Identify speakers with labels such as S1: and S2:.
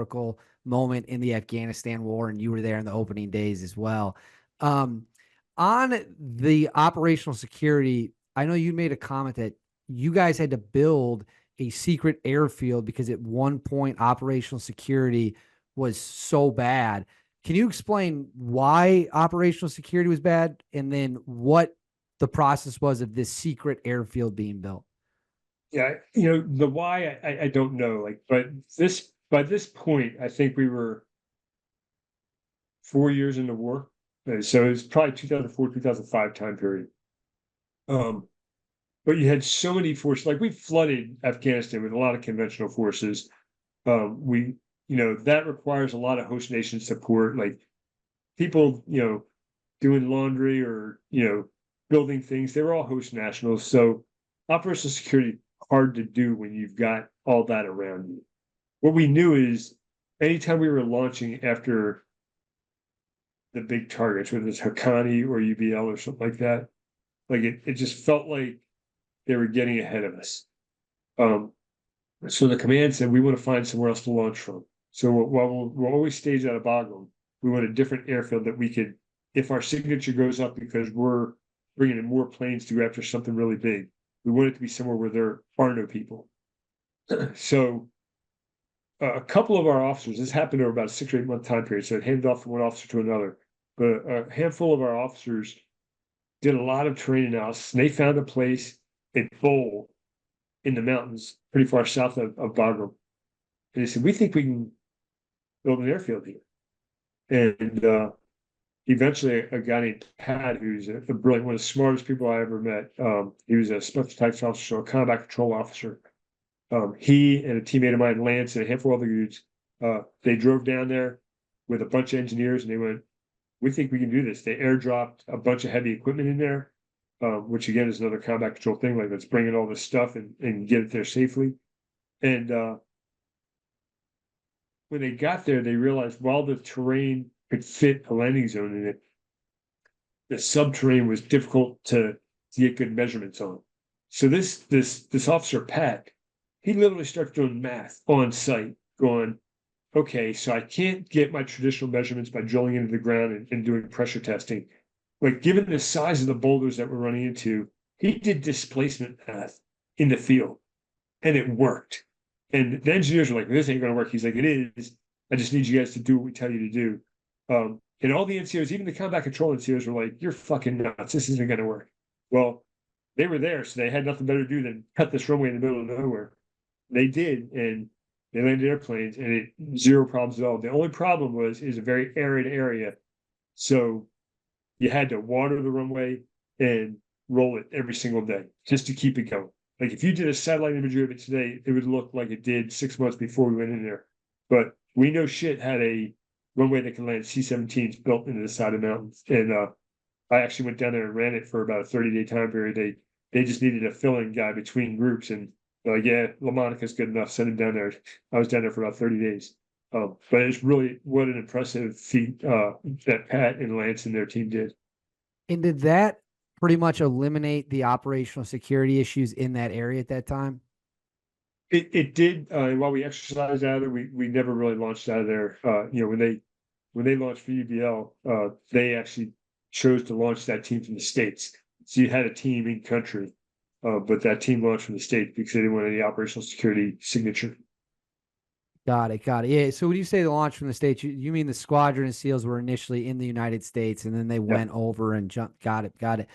S1: historical moment in the Afghanistan war, and you were there in the opening days as well. Um, on the operational security, I know you made a comment that you guys had to build a secret airfield because at one point operational security was so bad. Can you explain why operational security was bad and then what the process was of this secret airfield being built?
S2: Yeah, the why I don't know. Like, but this by this point, I think we were 4 years into war. So it's probably 2004, 2005 time period. Um, but you had so many forces, like we flooded Afghanistan with a lot of conventional forces. We, that requires a lot of host nation support, like people, doing laundry or, building things. They were all host nationals. So operational security hard to do when you've got all that around you. What we knew is anytime we were launching after the big targets, whether it's Haqqani or UBL or something like that, like it just felt like they were getting ahead of us. Um, so the command said, we want to find somewhere else to launch from. So while we'll always stage out of Bagram, we want a different airfield that we could, if our signature goes up because we're bringing in more planes to go after something really big, we want it to be somewhere where there are no people. So a couple of our officers, this happened over about a 6 or 8 month time period, so it handed off from one officer to another. But a handful of our officers did a lot of terrain analysis, and they found a place at Bowl in the mountains, pretty far south of Bagram. And they said, we think we can build an airfield here. And eventually, a guy named Pat, who's a brilliant, one of the smartest people I ever met, he was a special types officer, so a combat control officer. He and a teammate of mine, Lance, and a handful of other dudes, they drove down there with a bunch of engineers, and they went, we think we can do this. They airdropped a bunch of heavy equipment in there, which again is another combat control thing. Like, let's bring in all this stuff and get it there safely. And when they got there, they realized while the terrain could fit a landing zone in it, the subterranean was difficult to get good measurements on. So this officer Pat, he literally starts doing math on site, going, okay, so I can't get my traditional measurements by drilling into the ground and doing pressure testing. Like, given the size of the boulders that we're running into, he did displacement math in the field, and it worked. And the engineers were like, this ain't going to work. He's like, it is. I just need you guys to do what we tell you to do. And all the NCOs, even the combat control NCOs, were like, you're fucking nuts. This isn't going to work. Well, they were there, so they had nothing better to do than cut this runway in the middle of nowhere. They did, and they landed airplanes, and it zero problems at all. The only problem is a very arid area, so you had to water the runway and roll it every single day just to keep it going. Like, if you did a satellite imagery of it today, it would look like it did 6 months before we went in there. But we know shit had a runway that can land C-17s built into the side of the mountains, and I actually went down there and ran it for about a 30-day time period. They just needed a fill-in guy between groups, and they're like, yeah, Lamonica's good enough. Send him down there. I was down there for about 30 days. But it's really what an impressive feat that Pat and Lance and their team did.
S1: And did that pretty much eliminate the operational security issues in that area at that time?
S2: It did. While we exercised out of there, we never really launched out of there. When they launched for UBL, they actually chose to launch that team from the States. So you had a team in country, but that team launched from the States because they didn't want any operational security signature.
S1: Got it. Got it. Yeah. So when you say the launch from the States, you mean the squadron of SEALs were initially in the United States and then they
S2: Yeah.
S1: went over and jumped. Got it. Got it.